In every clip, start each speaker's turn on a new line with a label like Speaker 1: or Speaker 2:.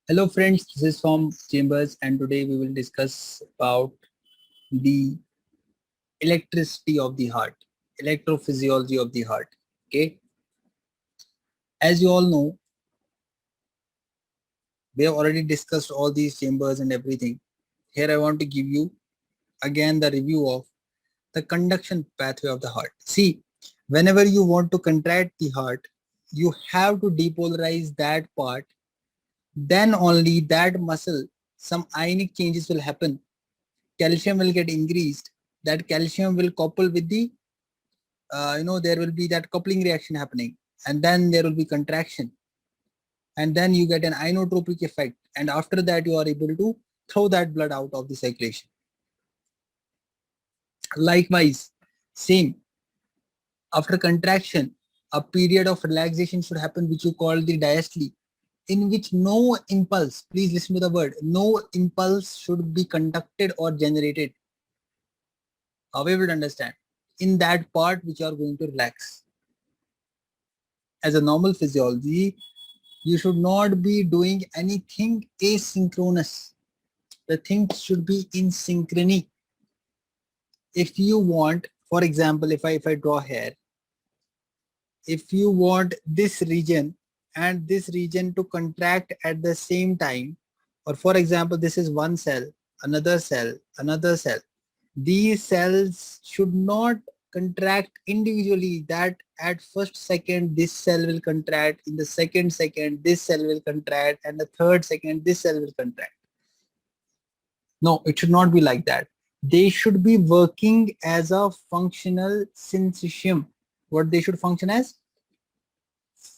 Speaker 1: Hello friends, this is from Chambers and today we will discuss about the electricity of the heart, electrophysiology of the heart. Okay, as you all know, we have already discussed all these chambers and everything. Here I want to give you again the review of the conduction pathway of the heart. See, whenever you want to contract the heart, you have to depolarize that part, then only that muscle, some ionic changes will happen, calcium will get increased, that calcium will couple with the there will be that coupling reaction happening, and then there will be contraction, and then you get an inotropic effect, and after that you are able to throw that blood out of the circulation. Likewise, same, after contraction a period of relaxation should happen, which you call the diastole, in which no impulse, please listen to the word, no impulse should be conducted or generated. How we will understand? In that part which you are going to relax. As a normal physiology, you should not be doing anything asynchronous. The things should be in synchrony. If you want, for example, if I draw here, if you want this region and this region to contract at the same time, or for example, this is one cell, another cell, another cell. These cells should not contract individually, that at first second this cell will contract, in the second this cell will contract, and the third second this cell will contract. No, it should not be like that. They should be working as a functional syncytium. What they should function as?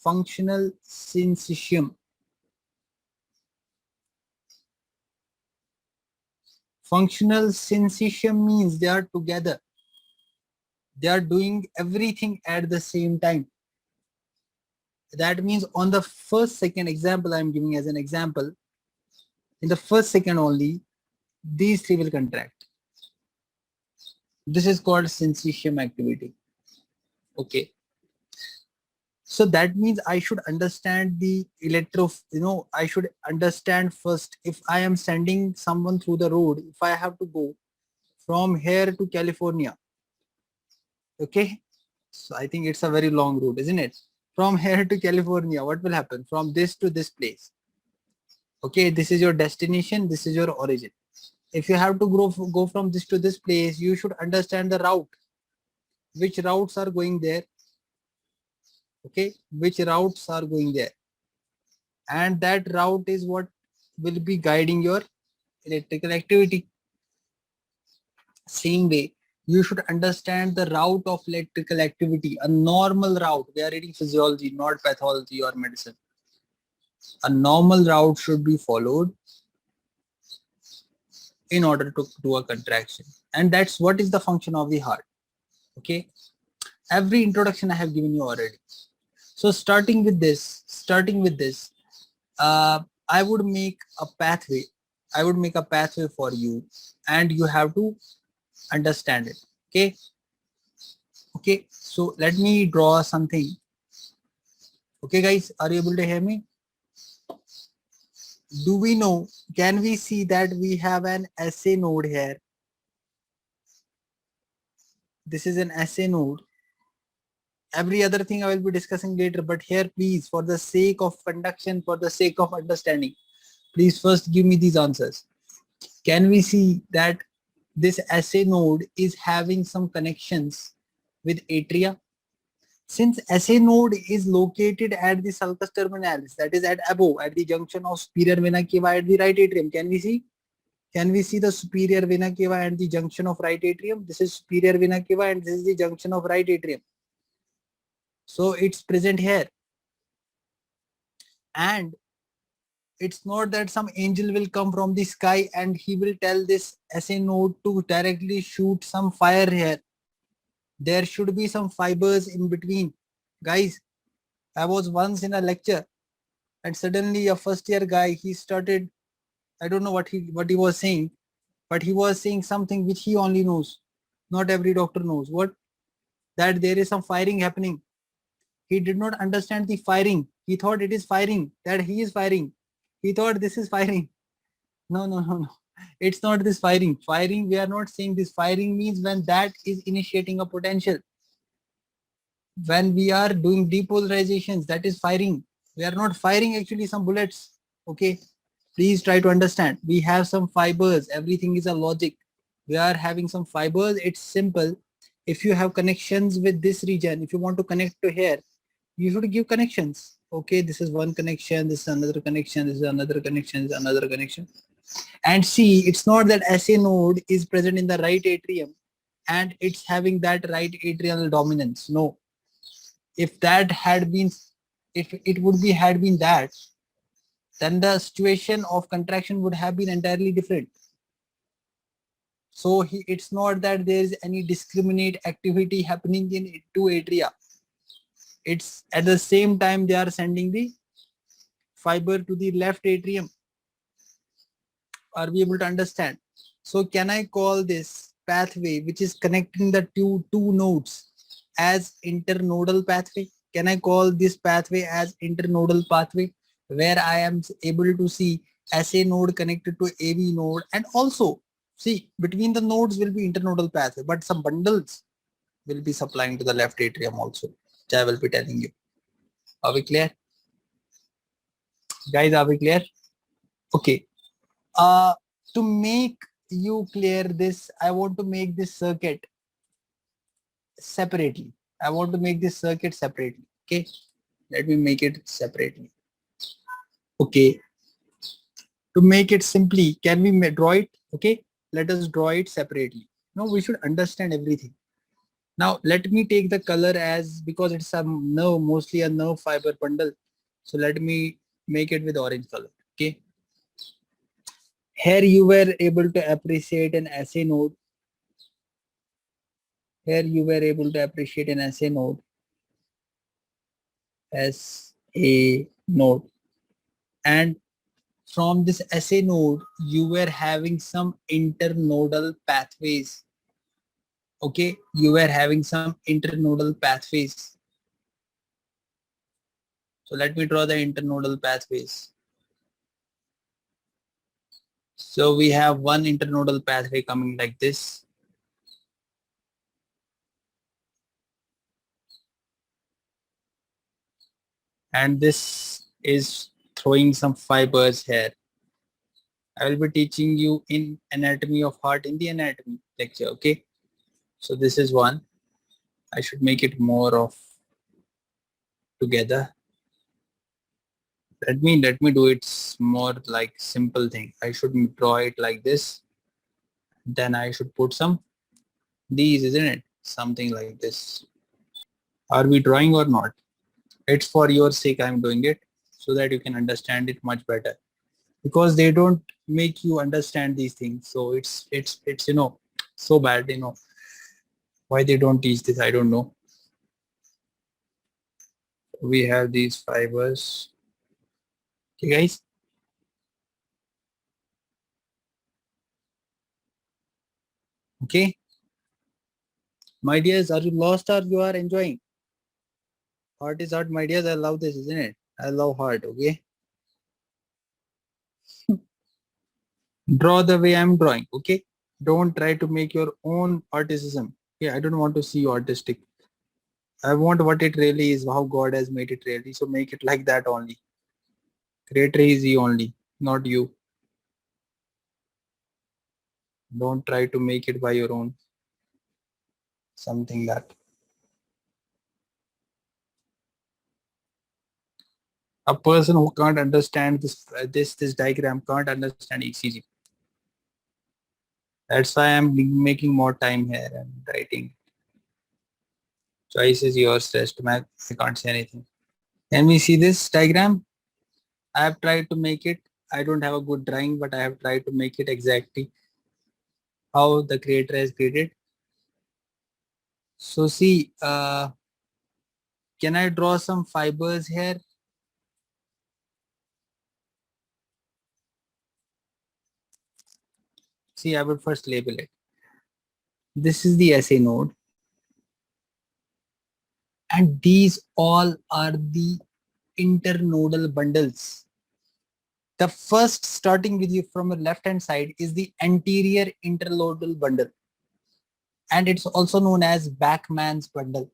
Speaker 1: Functional syncytium. Functional syncytium means they are together. They are doing everything at the same time. That means on the first second, example I am giving as an example, in the first second only, these three will contract. This is called syncytium activity. Okay. So that means I should understand the I should understand first, if I am sending someone through the road, if I have to go from here to California, okay, so I think it's a very long route, isn't it? From here to California, what will happen? From this to this place. Okay, this is your destination, this is your origin. If you have to go from this to this place, you should understand the route. Which routes are going there? Okay, which routes are going there? And that route is what will be guiding your electrical activity. Same way, you should understand the route of electrical activity, a normal route. We are reading physiology, not pathology or medicine. A normal route should be followed in order to do a contraction. And that's what is the function of the heart. Okay. Every introduction I have given you already. So starting with this, I would make a pathway. I would make a pathway for you, and you have to understand it. Okay. Okay. So let me draw something. Okay, guys, are you able to hear me? Do we know? Can we see that we have an SA node here? This is an SA node. Every other thing I will be discussing later, but here please, for the sake of conduction, for the sake of understanding, please first give me these answers. Can we see that this SA node is having some connections with atria? Since SA node is located at the sulcus terminalis, that is at above, at the junction of superior vena cava at the right atrium, can we see? Can we see the superior vena cava and the junction of right atrium? This is superior vena cava and this is the junction of right atrium. So it's present here. And it's not that some angel will come from the sky and he will tell this SA node to directly shoot some fire here. There should be some fibers in between. Guys, I was once in a lecture and suddenly a first year guy, he started, I don't know what he was saying, but he was saying something which he only knows. Not every doctor knows. What? That there is some firing happening. He did not understand the firing. He thought it is firing, that he is firing. We thought this is firing. No, no, no, no. It's not this firing. Firing, we are not saying this. Firing means when that is initiating a potential. When we are doing depolarizations, that is firing. We are not firing actually some bullets. Okay. Please try to understand. We have some fibers. Everything is a logic. We are having some fibers. It's simple. If you have connections with this region, if you want to connect to here, you should give connections. Okay, this is one connection, this is another connection, this is another connection, this is another connection. And see, it's not that SA node is present in the right atrium and it's having that right atrial dominance. No. If that had been, if it would be had been that, then the situation of contraction would have been entirely different. So it's not that there is any discriminate activity happening in two atria. It's at the same time they are sending the fiber to the left atrium. Are we able to understand? So can I call this pathway which is connecting the two nodes as internodal pathway? Can I call this pathway as internodal pathway where I am able to see SA node connected to AV node, and also see between the nodes will be internodal pathway, but some bundles will be supplying to the left atrium also, which I will be telling you. Are we clear? Guys, are we clear? Okay. To make you clear this, I want to make this circuit separately. I want to make this circuit separately. Okay. Let me make it separately. Okay. To make it simply, can we draw it? Okay. Let us draw it separately. Now we should understand everything. Now let me take the color as, because it's a nerve, mostly a nerve fiber bundle. So let me make it with orange color. Okay. Here you were able to appreciate an SA node. Here you were able to appreciate an SA node as a node. And from this SA node, you were having some internodal pathways. Okay, you were having some internodal pathways. So let me draw the internodal pathways. So we have one internodal pathway coming like this. And this is throwing some fibers here. I will be teaching you in anatomy of heart in the anatomy lecture. Okay. So this is one. I should make it more of together. Let me do it more like simple thing. I should draw it like this. Then I should put some these, isn't it? Something like this. Are we drawing or not? It's for your sake I'm doing it so that you can understand it much better. Because they don't make you understand these things. So it's so bad, why they don't teach this, I don't know. We have these fibers. Okay guys. Okay. My dears, are you lost or you are enjoying? Heart is heart, my dears. I love this, isn't it? I love heart. Okay. Draw the way I'm drawing. Okay. Don't try to make your own articism. Okay. I don't want to see you artistic. I want what it really is, how God has made it really. So make it like that only. Creator is He only, not you. Don't try to make it by your own. Something that. A person who can't understand this diagram can't understand ECG. That's why I'm making more time here and writing. Choice is yours, rest. I can't say anything. Can we see this diagram? I have tried to make it. I don't have a good drawing, but I have tried to make it exactly how the creator has created. So see, can I draw some fibers here? See, I will first label it. This is the SA node. And these all are the internodal bundles. The first starting with you from your left hand side is the anterior internodal bundle, and it's also known as Bachmann's bundle.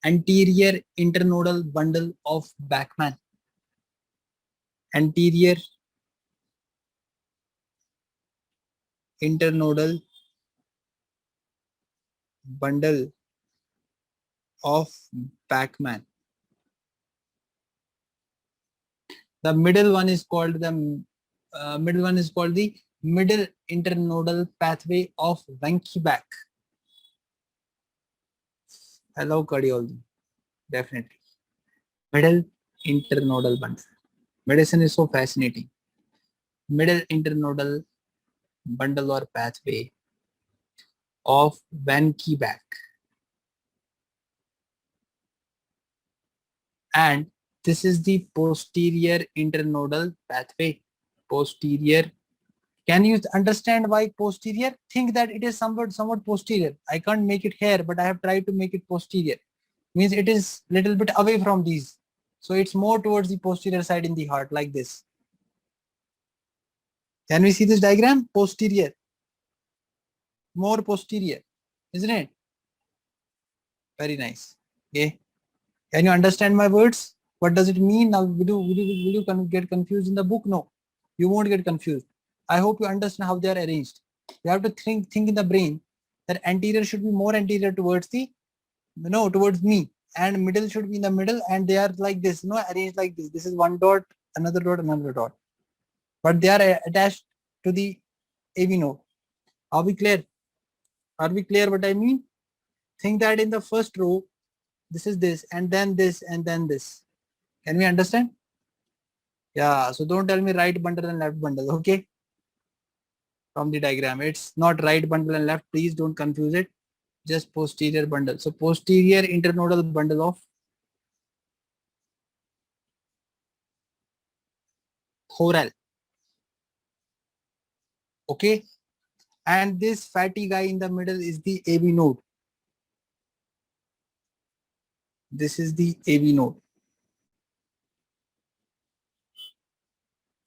Speaker 1: Anterior internodal bundle of Bachmann. Anterior internodal bundle of Bachmann. The middle one is called the middle internodal pathway of Wenckebach. Hello, cardiology. Definitely. Middle internodal bundle. Medicine is so fascinating. Middle internodal bundle or pathway of Wenckebach. And this is the posterior internodal pathway. Posterior. Can you understand why posterior? Think that it is somewhat posterior. I can't make it here, but I have tried to make it posterior. Means it is little bit away from these. So it's more towards the posterior side in the heart, like this. Can we see this diagram? Posterior. More posterior, isn't it? Very nice. Okay. Can you understand my words? What does it mean? Now, will you get confused in the book? No, you won't get confused. I hope you understand how they are arranged. You have to think in the brain that anterior should be more anterior towards towards me, and middle should be in the middle, and they are like this, arranged like this. This is one dot, another dot, another dot, but they are attached to the AV node. Are we clear? Are we clear what I mean? Think that in the first row, this is this, and then this, and then this. Can we understand? Yeah, so don't tell me right bundle and left bundle, okay? From the diagram, it's not right bundle and left. Please don't confuse it. Just posterior bundle. So posterior internodal bundle of Thorel. Okay? And this fatty guy in the middle is the AV node. This is the AV node.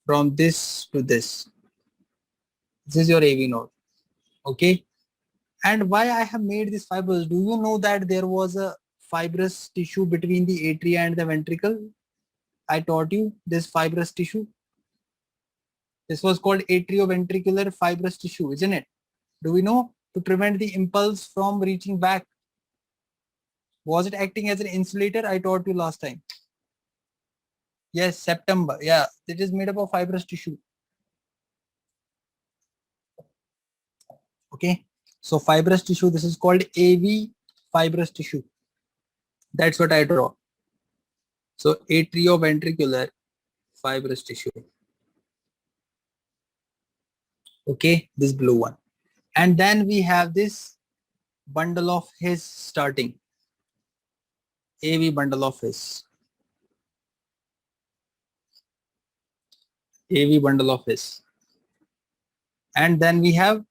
Speaker 1: From this to this. This is your AV node. Okay? And why I have made this fibers? Do you know that there was a fibrous tissue between the atria and the ventricle? I taught you this fibrous tissue. This was called atrioventricular fibrous tissue, isn't it? Do we know? To prevent the impulse from reaching back. Was it acting as an insulator? I taught you last time. Yes, septum. Yeah, it is made up of fibrous tissue. Okay. So fibrous tissue, this is called AV fibrous tissue. That's what I draw. So atrioventricular fibrous tissue. Okay, this blue one. And then we have this bundle of His starting. AV bundle of His. AV bundle of His. And then we have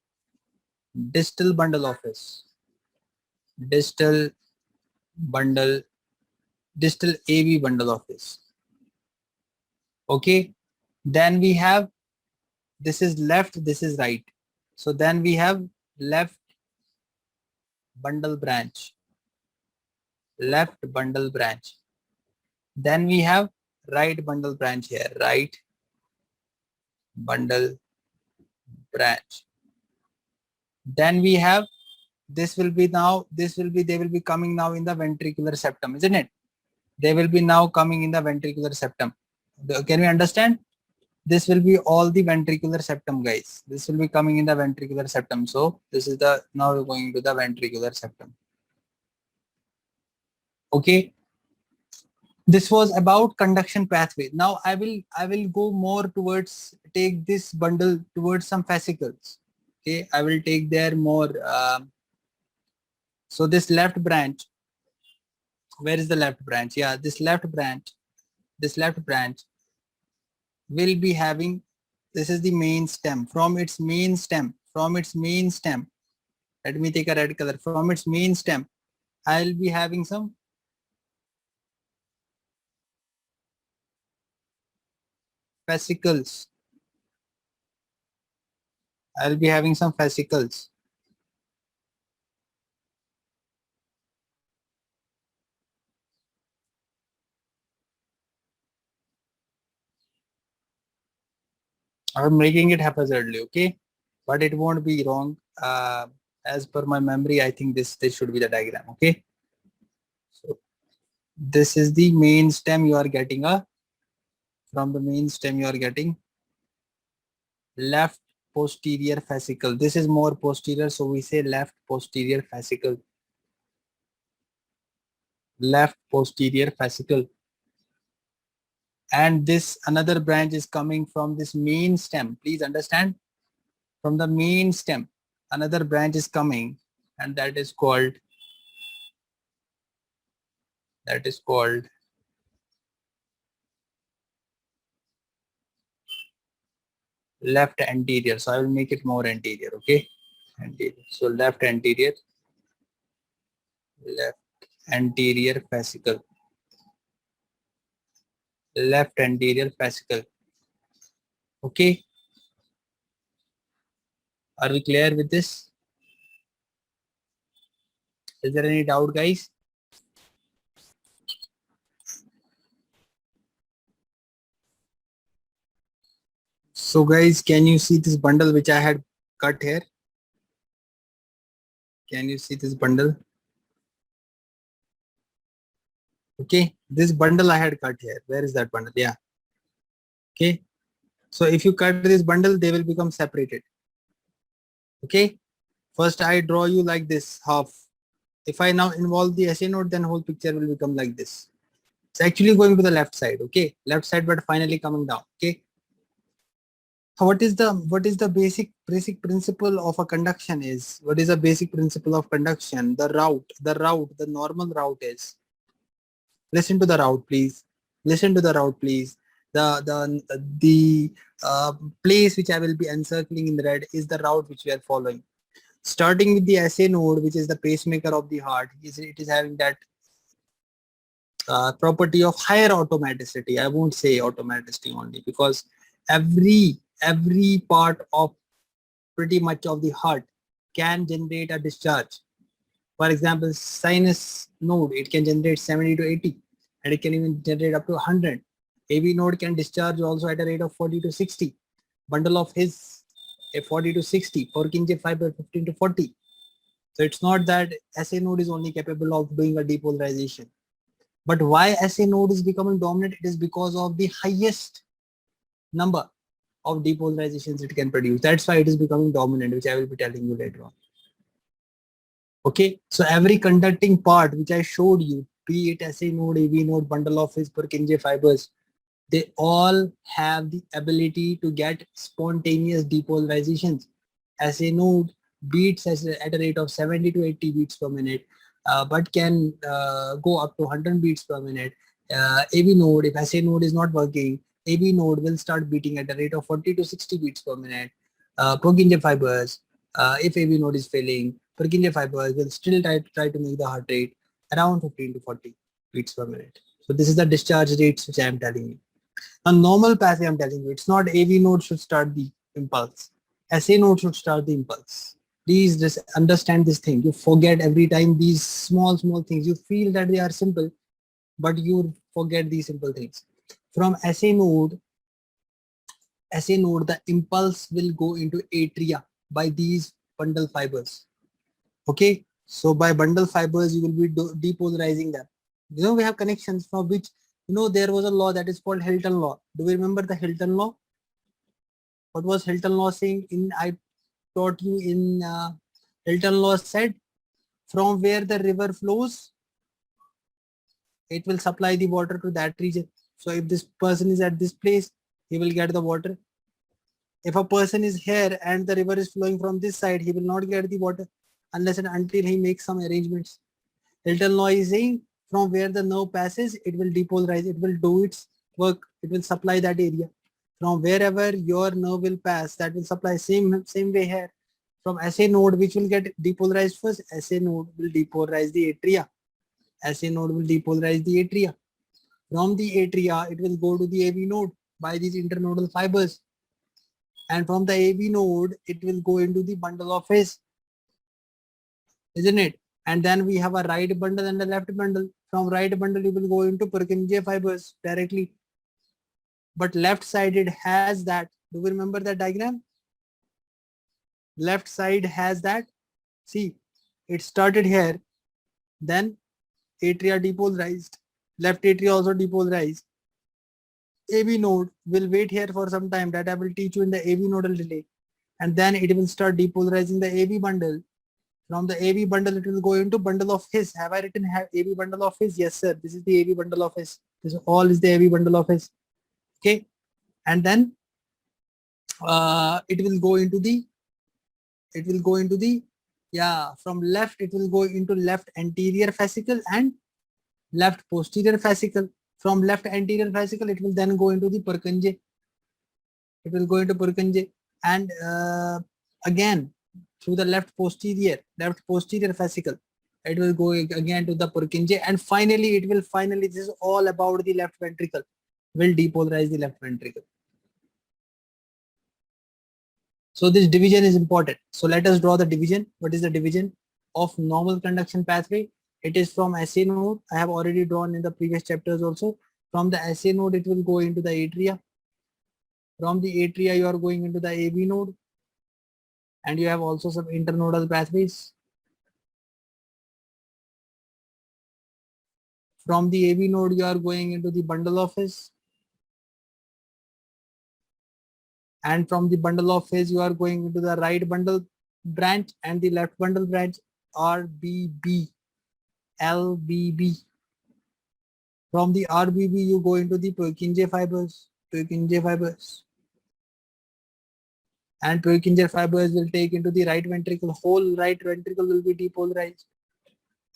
Speaker 1: distal bundle of His. Distal AV bundle of His. Okay. Then we have, this is left, this is right. So then we have left bundle branch. Left bundle branch. Then we have right bundle branch here. Right bundle branch. Then we have, they will be coming now in the ventricular septum, isn't it? They will be now coming in the ventricular septum. Can we understand? This will be all the ventricular septum, guys. This will be coming in the ventricular septum. So this is now we're going to the ventricular septum. Okay. This was about conduction pathway. Now I will go more towards, take this bundle towards some fascicles. Okay, I will take there more. So this left branch, where is the left branch? Yeah, this left branch will be having, this is the main stem. From its main stem, let me take a red color. From its main stem, I'll be having some fascicles. I'll be having some fascicles. I'm making it haphazardly, okay? But it won't be wrong. As per my memory, I think this should be the diagram, okay? So this is the main stem you are getting from the main stem you are getting left posterior fascicle. This is more posterior, so we say left posterior fascicle. Left posterior fascicle. And this another branch is coming from this main stem. Please understand, from the main stem another branch is coming, and that is called left anterior. So I will make it more anterior, okay? Anterior. So left anterior fascicle. Left anterior fascicle. Okay, are we clear with this? Is there any doubt, guys? So guys, can you see this bundle which I had cut here? Can you see this bundle? Okay, this bundle I had cut here. Where is that bundle? Yeah. Okay, so if you cut this bundle, they will become separated. Okay, first I draw you like this half. If I now involve the SA node, then whole picture will become like this. It's actually going to the left side, okay? Left side, but finally coming down, okay? So what is the basic principle of a conduction is? What is the basic principle of conduction? The normal route is. Listen to the route, please. Listen to the route, please. The place which I will be encircling in red is the route which we are following. Starting with the SA node, which is the pacemaker of the heart, it is having that property of higher automaticity. I won't say automaticity only, because every part of pretty much of the heart can generate a discharge. For example, sinus node, it can generate 70 to 80, and it can even generate up to 100. AV node can discharge also at a rate of 40 to 60. Bundle of his a 40 to 60, Purkinje fiber 15 to 40. So it's not that SA node is only capable of doing a depolarization. But why SA node is becoming dominant? It is because of the highest number of depolarizations it can produce. That's why it is becoming dominant, which I will be telling you later on. Okay, so every conducting part which I showed you, be it SA node, AV node, bundle of his Purkinje fibers, they all have the ability to get spontaneous depolarizations. SA node beats at a rate of 70 to 80 beats per minute, but can go up to 100 beats per minute. AV node, if SA node is not working, AV node will start beating at a rate of 40 to 60 beats per minute. Purkinje fibers, if AV node is failing, Purkinje fibers will still try to make the heart rate around 15 to 40 beats per minute. So this is the discharge rates which I am telling you. A normal passive, I'm telling you, it's not AV node should start the impulse. SA node should start the impulse. Please just understand this thing. You forget every time these small things. You feel that they are simple, but you forget these simple things. From SA node, the impulse will go into atria by these bundle fibers. Okay, so by bundle fibers, you will be depolarizing them. You know, we have connections from which, you know, there was a law that is called Hilton law. Do we remember the Hilton law? What was Hilton law saying? I taught you in Hilton law said, from where the river flows, it will supply the water to that region. So if this person is at this place, he will get the water. If a person is here and the river is flowing from this side, he will not get the water unless and until he makes some arrangements. Hilton law is saying, from where the nerve passes, it will depolarize, it will do its work, it will supply that area. From wherever your nerve will pass, that will supply same way here. From SA node, which will get depolarized first, SA node will depolarize the atria. SA node will depolarize the atria. From the atria, it will go to the AV node. by these internodal fibers. And from the AV node, it will go into the bundle of His, isn't it? And then we have a right bundle and a left bundle. From right bundle, you will go into Purkinje fibers directly. But left side, it has that. Do we remember that diagram? Left side has that. See, it started here, then atria depolarized. Left atria also depolarized. AV node will wait here for some time. That I will teach you in the AV nodal delay. And then it will start depolarizing the AV bundle. From the AV bundle, it will go into bundle of His. Have I written AV bundle of His? Yes, sir. This is the AV bundle of His. This all is the AV bundle of His. Okay. And then it will go into the, from left, it will go into left anterior fascicle and left posterior fascicle. From left anterior fascicle, it will then go into the Purkinje. It will go into Purkinje. And again, through the left posterior fascicle, it will go again to the Purkinje, and finally, this is all about the left ventricle, will depolarize the left ventricle. So this division is important. So let us draw the division. What is the division of normal conduction pathway? It is from SA node. I have already drawn in the previous chapters also. From the SA node, it will go into the atria. From the atria, you are going into the AV node. And you have also some internodal pathways. From the AV node, you are going into the bundle of His. And from the bundle of His, you are going into the right bundle branch and the left bundle branch, RBB, LBB. From the RBB, you go into the Purkinje fibers, and Purkinje fibers will take into the right ventricle. Whole right ventricle will be depolarized.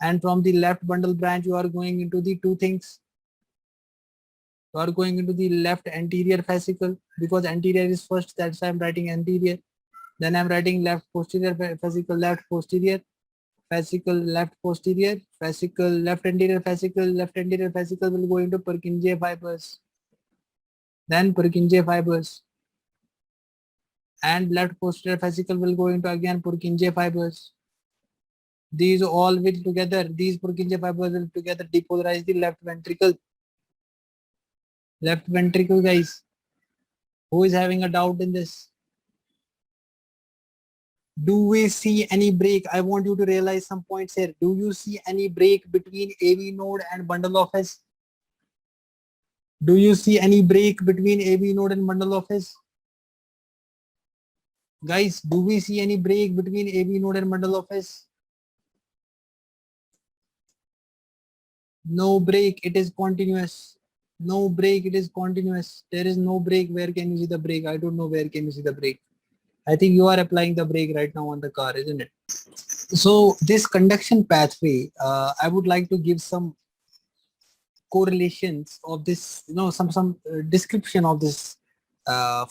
Speaker 1: And from the left bundle branch, you are going into the two things. You are going into the left anterior fascicle, because anterior is first, that's why I'm writing anterior. Then I'm writing left posterior fascicle, left posterior fascicle, left posterior fascicle, left anterior fascicle will go into Purkinje fibers. Then Purkinje fibers. And left posterior fascicle will go into again Purkinje fibers. These all will together, these Purkinje fibers will together depolarize the left ventricle. Left ventricle, guys. Who is having a doubt in this? Do we see any break? I want you to realize some points here. Do you see any break between AV node and bundle of His? Do you see any break between AV node and bundle of His? Guys, do we see any break between AV node and bundle of His? No break, it is continuous. No break, it is continuous. There is no break. Where can you see the break? I don't know where can you see the break. I think you are applying the brake right now on the car, isn't it? So this conduction pathway, I would like to give some correlations of this, some description of this.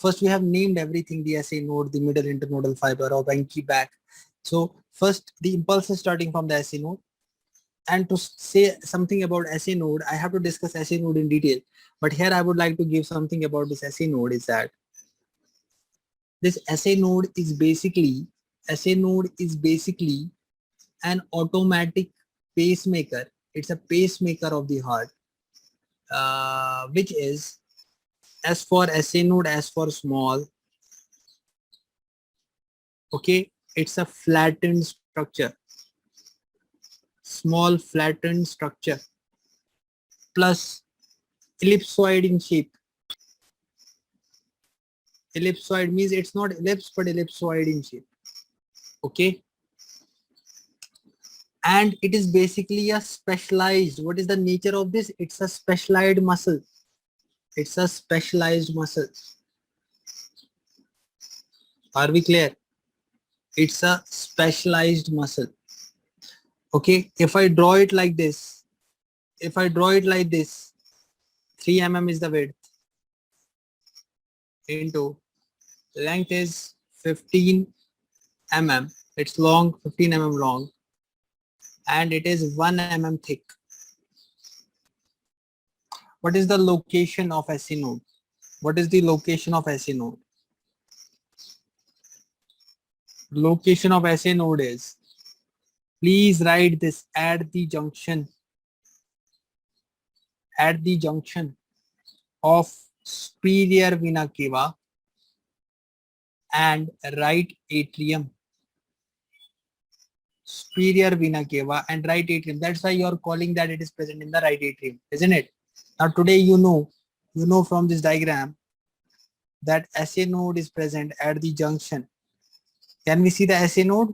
Speaker 1: First, we have named everything: the SA node, the middle internodal fiber, or Encke back. So first, the impulse is starting from the SA node. And to say something about SA node, I have to discuss SA node in detail. But here I would like to give something about this SA node is that this SA node is basically an automatic pacemaker. It's a pacemaker of the heart, which is S for SA node, S for small. Okay, it's a flattened structure, small flattened structure, plus ellipsoid in shape. Ellipsoid means it's not ellipse but ellipsoid in shape. Okay, and it is basically a specialized, what is the nature of this? It's a specialized muscle. It's a specialized muscle. Are we clear? It's a specialized muscle. Okay, if I draw it like this, 3 mm is the width into length is 15 mm. It's long, 15 mm long, and it is 1 mm thick. What is the location of SA node? What is the location of SA node? Location of SA node is, please write this, at the junction of superior vena cava and right atrium. Superior vena cava and right atrium. That's why you are calling that it is present in the right atrium, isn't it? Now today you know from this diagram that SA node is present at the junction. Can we see the SA node?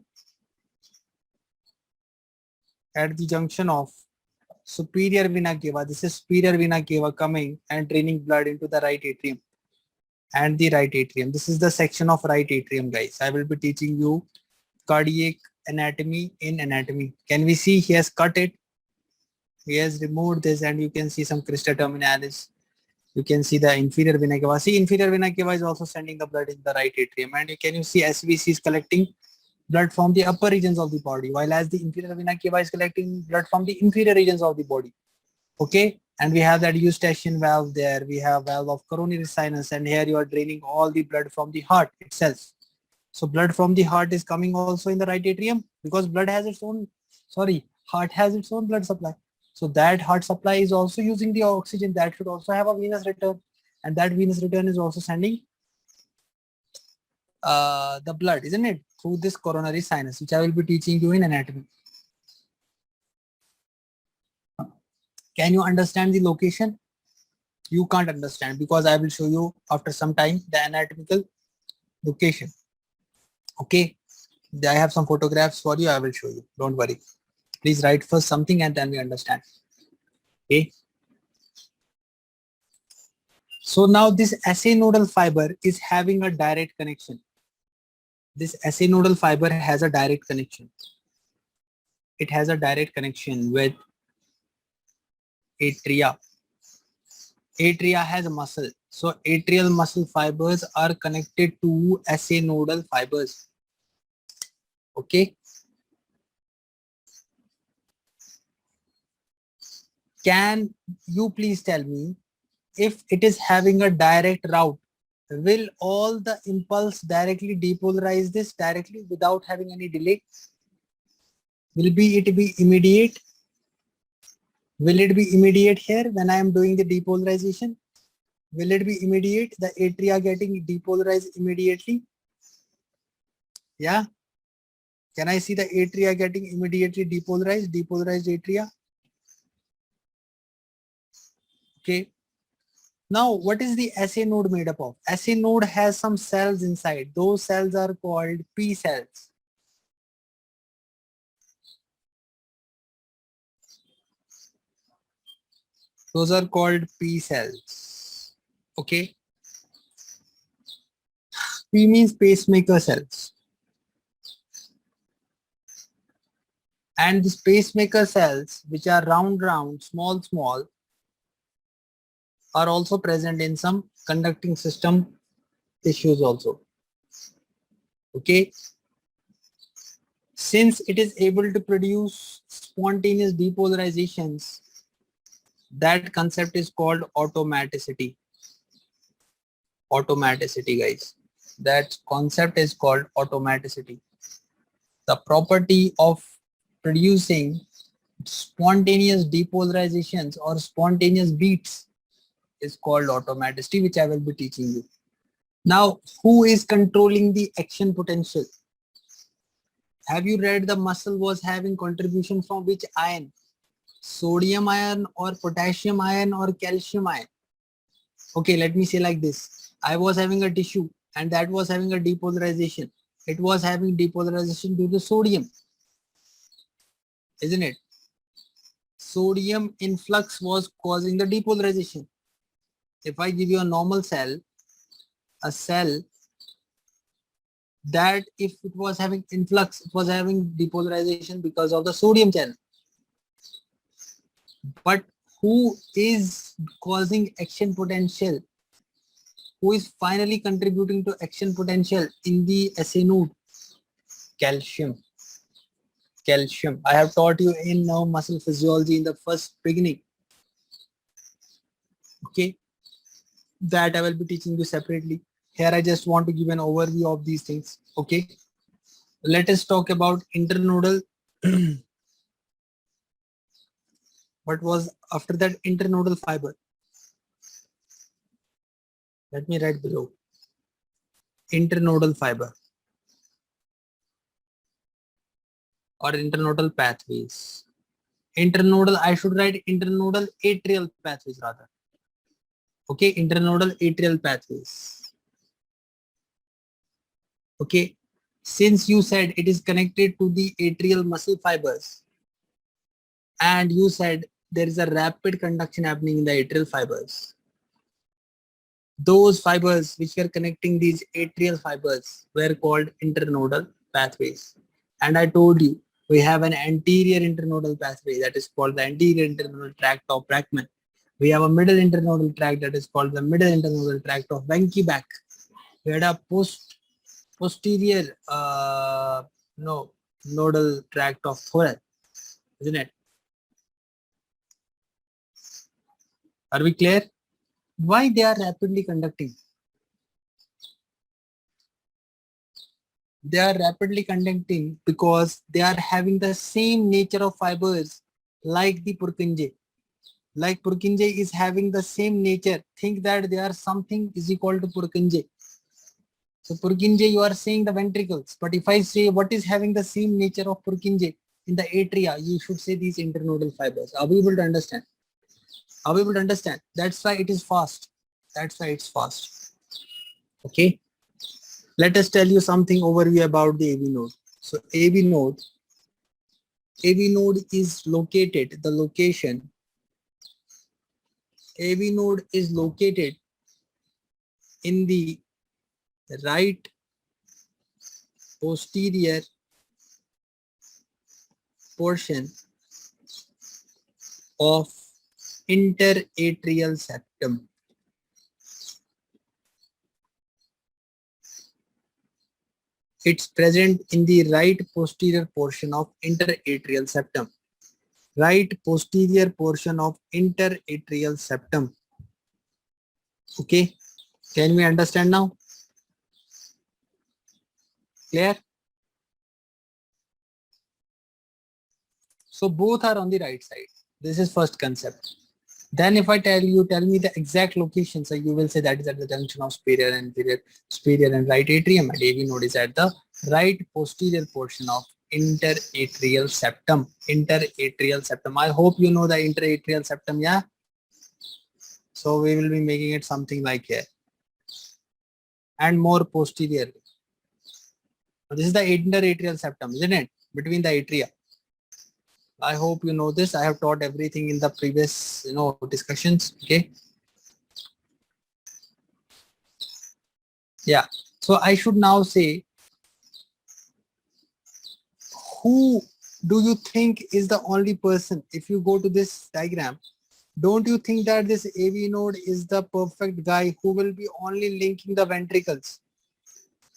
Speaker 1: At the junction of superior vena cava. This is superior vena cava coming and draining blood into the right atrium and the right atrium. This is the section of right atrium, guys. I will be teaching you cardiac anatomy in anatomy. Can we see he has cut it? He has removed this and you can see some crista terminalis. You can see the inferior vena cava. See, inferior vena cava is also sending the blood in the right atrium, and can you see SVC is collecting blood from the upper regions of the body, while as the inferior vena cava is collecting blood from the inferior regions of the body. Okay, and we have that eustachian valve there. We have valve of coronary sinus, and here you are draining all the blood from the heart itself. So blood from the heart is coming also in the right atrium because heart has its own blood supply. So that heart supply is also using the oxygen. That should also have a venous return, and that venous return is also sending the blood, isn't it, through this coronary sinus, which I will be teaching you in anatomy. Can you understand the location? You can't understand because I will show you after some time the anatomical location. Okay, I have some photographs for you. I will show you. Don't worry. Please write first something and then we understand. Okay. So now this SA nodal fiber is having a direct connection. This SA nodal fiber has a direct connection. It has a direct connection with atria. Atria has a muscle. So atrial muscle fibers are connected to SA nodal fibers. Okay. Can you please tell me, if it is having a direct route, will all the impulse directly depolarize this directly without having any delay? Will it be immediate? Will it be immediate here when I am doing the depolarization? Will it be immediate? The atria getting depolarized immediately? Yeah. Can I see the atria getting immediately depolarized atria? Okay. Now, what is the SA node made up of? SA node has some cells inside. Those cells are called P cells. Those are called P cells. Okay. P means pacemaker cells. And these pacemaker cells, which are round, small, are also present in some conducting system tissues also. Okay. Since it is able to produce spontaneous depolarizations, that concept is called automaticity. Automaticity, guys. That concept is called automaticity. The property of producing spontaneous depolarizations or spontaneous beats is called automaticity, which I will be teaching you. Now, who is controlling the action potential? Have you read the muscle was having contribution from which ion? Sodium ion or potassium ion or calcium ion? Okay, let me say like this. I was having a tissue and that was having a depolarization. It was having depolarization due to sodium, isn't it? Sodium influx was causing the depolarization. If I give you a normal cell, a cell that if it was having influx, it was having depolarization because of the sodium channel. But who is causing action potential? Who is finally contributing to action potential in the SA node? Calcium. Calcium. I have taught you in nerve muscle physiology in the first beginning. Okay. That I will be teaching you separately. Here I just want to give an overview of these things. Okay. Let us talk about internodal. What was after that? Internodal fiber. Let me write below. Internodal fiber or internodal pathways. Internodal, I should write internodal atrial pathways rather. Okay, internodal atrial pathways. Okay, since you said it is connected to the atrial muscle fibers, and you said there is a rapid conduction happening in the atrial fibers, those fibers which were connecting these atrial fibers were called internodal pathways. And I told you we have an anterior internodal pathway that is called the anterior internodal tract of Brackman. We have a middle internodal tract that is called the middle internodal tract of Wenckebach. We had a posterior nodal tract of Thorel, isn't it? Are we clear? Why they are rapidly conducting? They are rapidly conducting because they are having the same nature of fibers like the Purkinje. Like Purkinje is having the same nature. Think that they are something is equal to Purkinje. So Purkinje, you are saying the ventricles. But if I say what is having the same nature of Purkinje in the atria, you should say these internodal fibers. Are we able to understand? Are we able to understand? That's why it is fast. That's why it's fast. Okay. Let us tell you something overview about the AV node. So AV node is located, the location, AV node is located in the right posterior portion of interatrial septum. It's present in the right posterior portion of interatrial septum. Right posterior portion of interatrial septum. Okay, can we understand now? Clear? So both are on the right side. This is first concept. Then if I tell me the exact location, so you will say that is at the junction of superior and right atrium, and AV node is at the right posterior portion of interatrial septum. Interatrial septum. I hope you know the interatrial septum, yeah? So we will be making it something like here. And more posterior. This is the interatrial septum, isn't it? Between the atria. I hope you know this. I have taught everything in the previous, discussions. Okay. Yeah. So I should now say, who do you think is the only person? If you go to this diagram, don't you think that this AV node is the perfect guy who will be only linking the ventricles?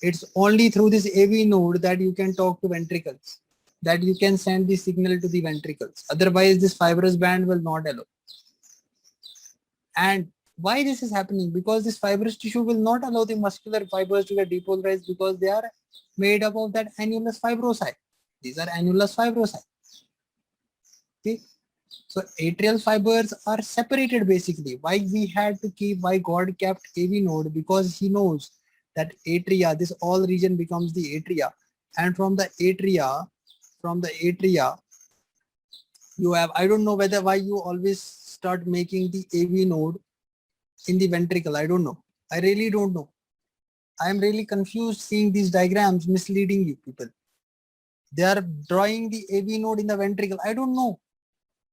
Speaker 1: It's only through this AV node that you can talk to ventricles, that you can send the signal to the ventricles. Otherwise, this fibrous band will not allow. And why this is happening? Because this fibrous tissue will not allow the muscular fibers to get depolarized because they are made up of that annulus fibrosi. These are annulus fibrosi. Okay. So atrial fibers are separated basically. Why God kept AV node? Because he knows that atria, this all region becomes the atria. And from the atria, you have, I don't know why you always start making the AV node in the ventricle. I don't know. I really don't know. I am really confused seeing these diagrams misleading you people. They are drawing the AV node in the ventricle. I don't know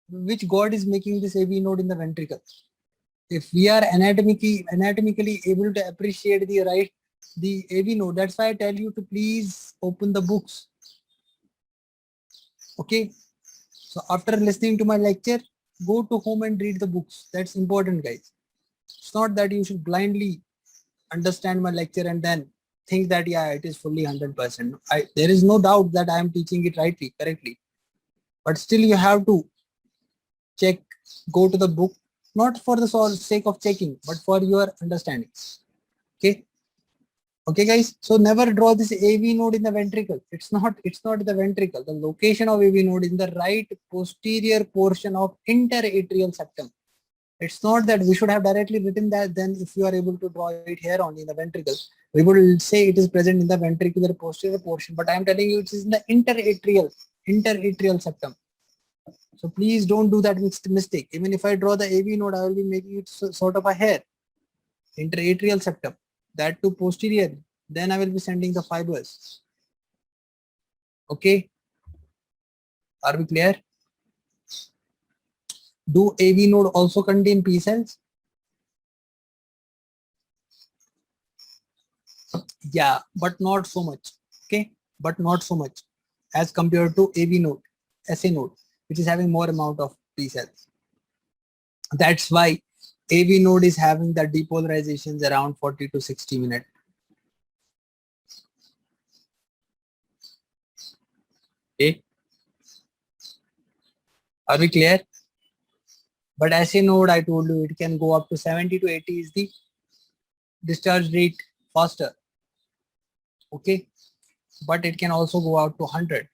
Speaker 1: which God is making this AV node in the ventricle. If we are anatomically able to appreciate the AV node, that's why I tell you to please open the books. Okay. So after listening to my lecture, go to home and read the books. That's important, guys. It's not that you should blindly understand my lecture and then think that, yeah, it is fully 100%. There is no doubt that I am teaching it correctly. But still you have to check, go to the book, not for the sake of checking, but for your understanding. Okay. Okay, guys. So never draw this AV node in the ventricle. It's not the ventricle. The location of AV node is in the right posterior portion of interatrial septum. It's not that we should have directly written that. Then if you are able to draw it here only in the ventricle, we would say it is present in the ventricular posterior portion. But I am telling you it is in the interatrial septum. So please don't do that mistake. Even if I draw the AV node, I will be making it sort of a hair. Interatrial septum. That to posterior. Then I will be sending the fibers. Okay. Are we clear? Do AV node also contain P cells? Yeah, but not so much. Okay, but not so much as compared to AV node, SA node, which is having more amount of P cells. That's why AV node is having the depolarizations around 40 to 60 minutes. Okay. Are we clear? But SA node, I told you, it can go up to 70 to 80 is the discharge rate faster. Okay. But it can also go out to 100.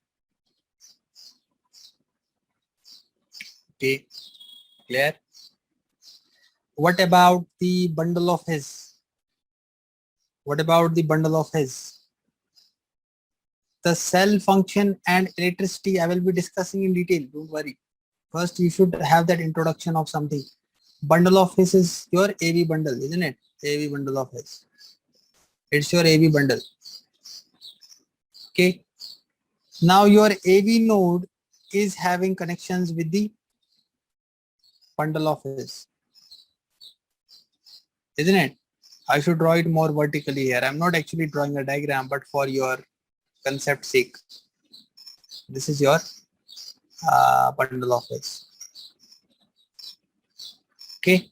Speaker 1: Okay. Clear? What about the bundle of His? What about the bundle of His? The cell function and electricity I will be discussing in detail. Don't worry. First, you should have that introduction of something. Bundle of His is your AV bundle, isn't it? AV bundle of His. It's your AV bundle. Okay. Now your AV node is having connections with the bundle of His, isn't it? I should draw it more vertically here. I'm not actually drawing a diagram, but for your concept sake, this is your bundle of His. Okay.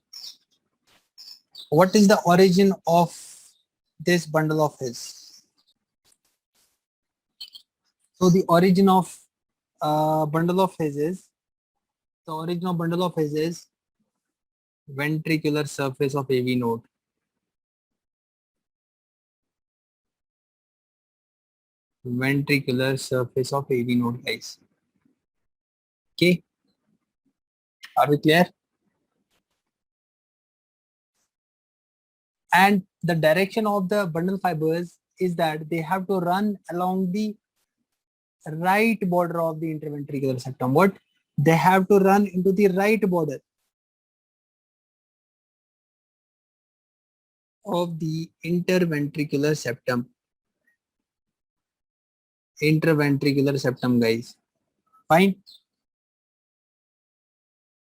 Speaker 1: What is the origin of this bundle of His? So the origin of bundle of His is, the origin of bundle of His is ventricular surface of AV node. Ventricular surface of AV node, guys. Okay. Are we clear? And the direction of the bundle fibers is that they have to run along the right border of the interventricular septum. What? They have to run into the right border of the interventricular septum. Interventricular septum, guys. Fine.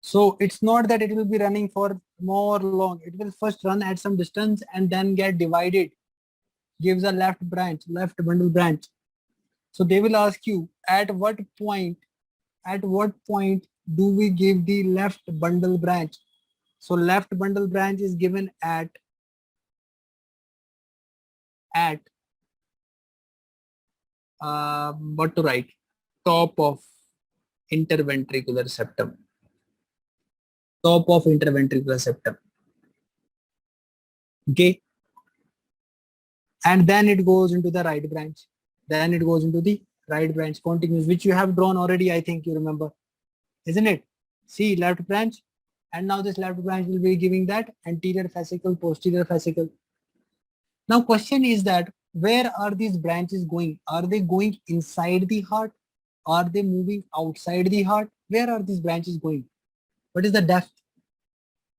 Speaker 1: So it's not that it will be running for more long. It will first run at some distance and then get divided. Gives a left branch, left bundle branch. So they will ask you at what point do we give the left bundle branch? So left bundle branch is given at what to write? Top of interventricular septum. Top of interventricular septum. Okay. And then it goes into the right branch. Then it goes into the right branch continues, which you have drawn already, I think you remember, isn't it? See, left branch, and now this left branch will be giving that anterior fascicle, posterior fascicle. Now question is that where are these branches going? Are they going inside the heart? Are they moving outside the heart? Where are these branches going? What is the depth?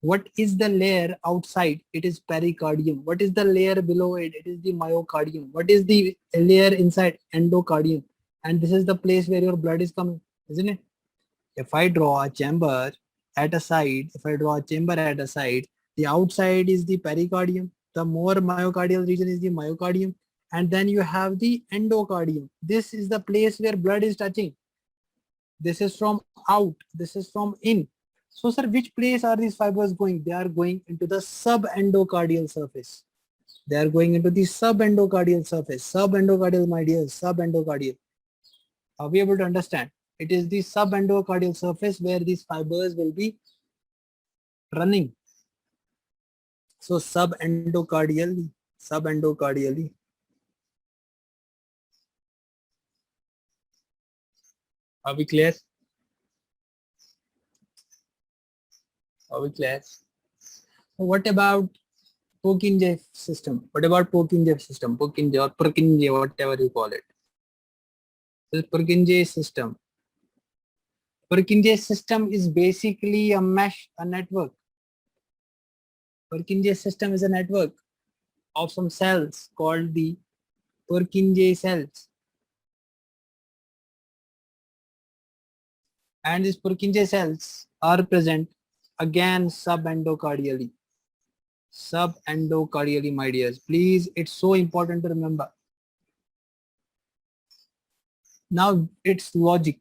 Speaker 1: What is the layer outside? It is pericardium. What is the layer below it? It is the myocardium. What is the layer inside? Endocardium. And this is the place where your blood is coming, isn't it? If I draw a chamber at a side, the outside is the pericardium. The more myocardial region is the myocardium. And then you have the endocardium. This is the place where blood is touching. This is from out. This is from in. So sir, which place are these fibers going? They are going into the subendocardial surface. They are going into the subendocardial surface. Subendocardial, my dear, subendocardial. Are we able to understand? It is the subendocardial surface where these fibers will be running. So subendocardially. Are we clear? Are we clear? What about Purkinje system? What about Purkinje system? Purkinje or Purkinje, whatever you call it. This Purkinje system. Purkinje system is basically a mesh, a network. Purkinje system is a network of some cells called the Purkinje cells. And these Purkinje cells are present again subendocardially. Subendocardially, my dears. Please, it's so important to remember. Now it's logic.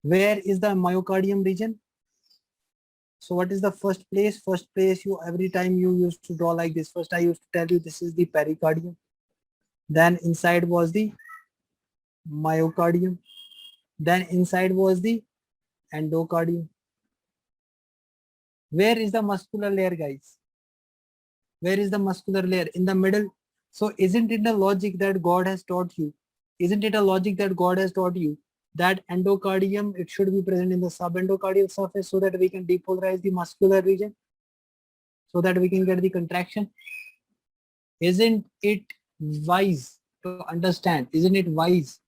Speaker 1: Where is the myocardium region? So what is the first place? First place, you every time you used to draw like this. First I used to tell you this is the pericardium. Then inside was the myocardium. Then inside was the endocardium. Where is the muscular layer, guys? Where is the muscular layer? In the middle. So isn't it a logic that God has taught you? Isn't it a logic that God has taught you that endocardium, it should be present in the subendocardial surface so that we can depolarize the muscular region, so that we can get the contraction? Isn't it wise to understand? Isn't it wise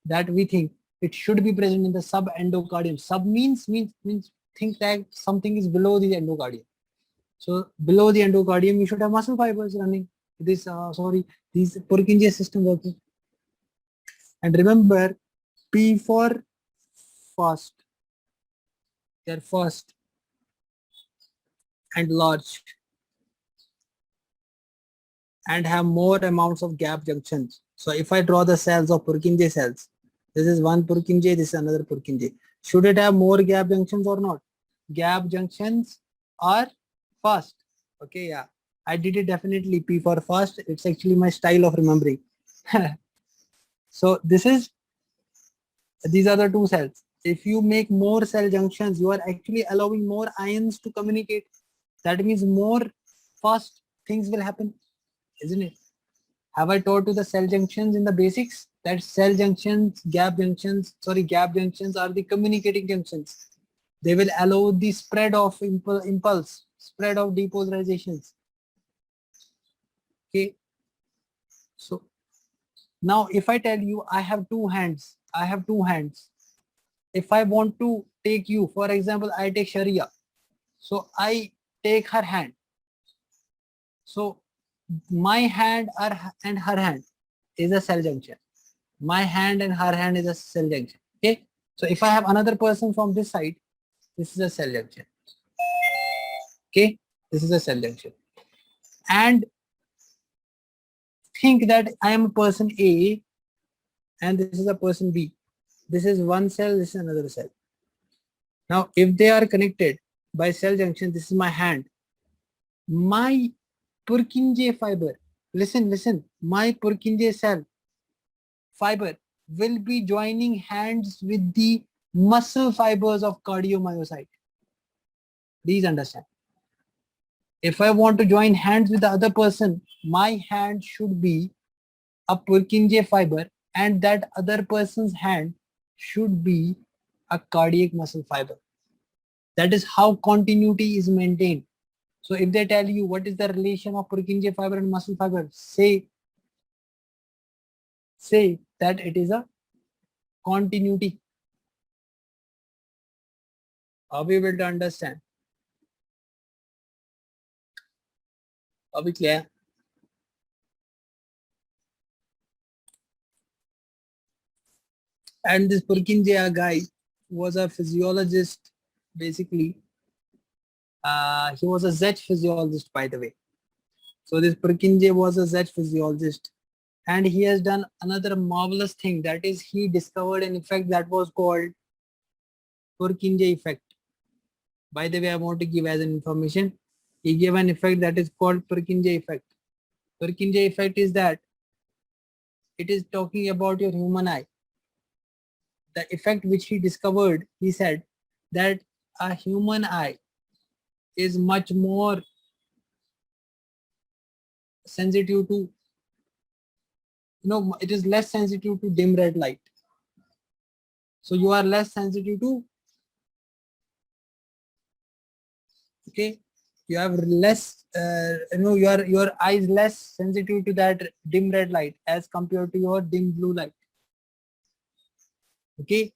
Speaker 1: that we think it should be present in the subendocardium? Sub means think that something is below the endocardium. So below the endocardium, you should have muscle fibers running. These Purkinje system working. And remember, P for fast. They're fast and large and have more amounts of gap junctions. So if I draw the cells of Purkinje cells, this is one Purkinje, this is another Purkinje. Should it have more gap junctions or not? Gap junctions are fast. Okay, yeah. I did it definitely P for fast. It's actually my style of remembering. So these are the two cells. If you make more cell junctions, you are actually allowing more ions to communicate. That means more fast things will happen, isn't it? Have I taught you the cell junctions in the basics? That cell junctions, gap junctions are the communicating junctions. They will allow the spread of impulse, spread of depolarizations. Okay. So now if I tell you I have two hands. If I want to take you, for example, I take Sharia. So I take her hand. So my hand and her hand is a cell junction. My hand and her hand is a cell junction. Okay. So if I have another person from this side, this is a cell junction. Okay. This is a cell junction. And think that I am a person A and this is a person B. This is one cell, this is another cell. Now, if they are connected by cell junction, this is my hand. My Purkinje fiber, listen, my Purkinje cell fiber will be joining hands with the muscle fibers of cardiomyocyte. Please understand. If I want to join hands with the other person, my hand should be a Purkinje fiber and that other person's hand should be a cardiac muscle fiber. That is how continuity is maintained. So if they tell you what is the relation of Purkinje fiber and muscle fiber, say that it is a continuity. Are we able to understand? Are we clear? And this Purkinje guy was a physiologist, basically. He was a Zech physiologist, by the way. So this Purkinje was a Zech physiologist. And he has done another marvelous thing. That is, he discovered an effect that was called Purkinje effect. By the way, I want to give as an information. He gave an effect that is called Purkinje effect. Purkinje effect is that it is talking about your human eye. The effect which he discovered, he said that a human eye is much more sensitive to, it is less sensitive to dim red light. So you are less sensitive to, okay, you have less, your eyes less sensitive to that dim red light as compared to your dim blue light. Okay.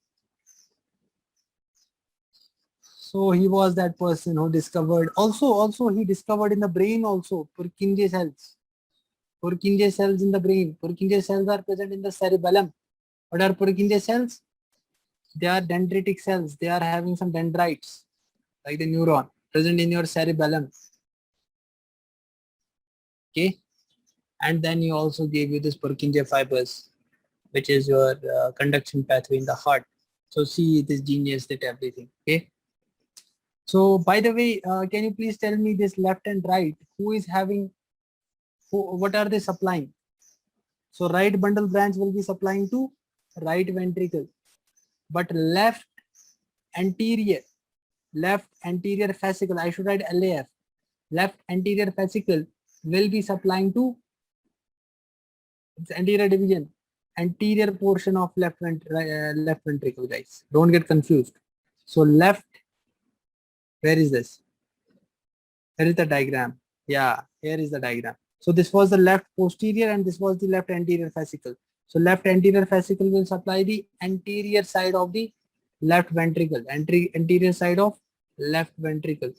Speaker 1: So he was that person who discovered, also he discovered in the brain also, Purkinje cells. Purkinje cells in the brain. Purkinje cells are present in the cerebellum. What are Purkinje cells? They are dendritic cells. They are having some dendrites, like the neuron, present in your cerebellum. Okay. And then he also gave you this Purkinje fibers, which is your conduction pathway in the heart. So see, this genius did everything. Okay. So by the way, can you please tell me this left and right? Who is having, what are they supplying? So right bundle branch will be supplying to right ventricle, but left anterior fascicle, I should write LAF, left anterior fascicle will be supplying to its anterior division, anterior portion of left ventricle, guys. Don't get confused. So left, where is this? Here is the diagram. Yeah, here is the diagram. So this was the left posterior and this was the left anterior fascicle. So left anterior fascicle will supply the anterior side of the left ventricle, anterior side of left ventricle.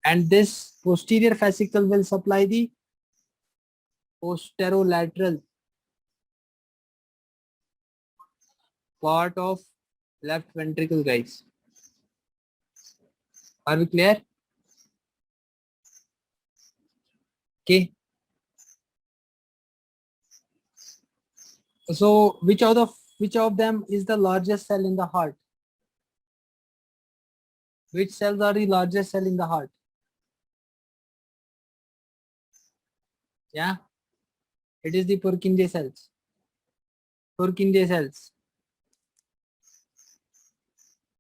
Speaker 1: And this posterior fascicle will supply the posterolateral part of left ventricle, guys. Are we clear? Okay. So which of them is the largest cell in the heart? Which cells are the largest cell in the heart? Yeah, it is the Purkinje cells. Purkinje cells.